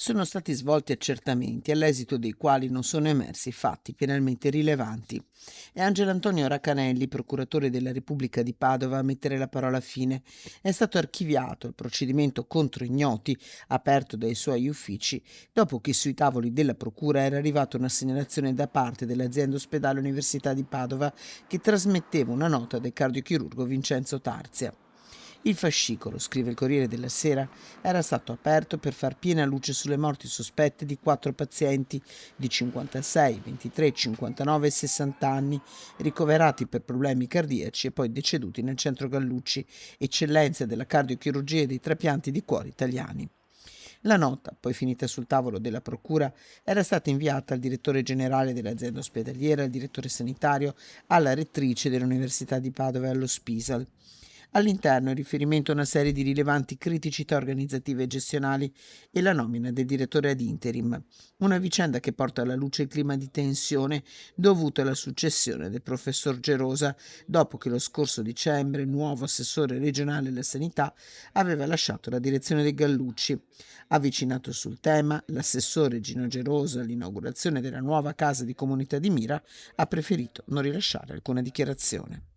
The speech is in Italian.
Sono stati svolti accertamenti all'esito dei quali non sono emersi fatti penalmente rilevanti. È Angelo Antonio Racanelli, procuratore della Repubblica di Padova, a mettere la parola fine. È stato archiviato il procedimento contro ignoti aperto dai suoi uffici dopo che sui tavoli della procura era arrivata una segnalazione da parte dell'azienda ospedale Università di Padova che trasmetteva una nota del cardiochirurgo Vincenzo Tarzia. Il fascicolo, scrive il Corriere della Sera, era stato aperto per far piena luce sulle morti sospette di 4 pazienti di 56, 23, 59 e 60 anni, ricoverati per problemi cardiaci e poi deceduti nel centro Gallucci, eccellenza della cardiochirurgia e dei trapianti di cuori italiani. La nota, poi finita sul tavolo della procura, era stata inviata al direttore generale dell'azienda ospedaliera, al direttore sanitario, alla rettrice dell'Università di Padova e allo Spisal. All'interno è riferimento a una serie di rilevanti criticità organizzative e gestionali e la nomina del direttore ad interim, una vicenda che porta alla luce il clima di tensione dovuto alla successione del professor Gerosa dopo che lo scorso dicembre il nuovo assessore regionale alla sanità aveva lasciato la direzione dei Gallucci. Avvicinato sul tema, l'assessore Gino Gerosa all'inaugurazione della nuova casa di comunità di Mira ha preferito non rilasciare alcuna dichiarazione.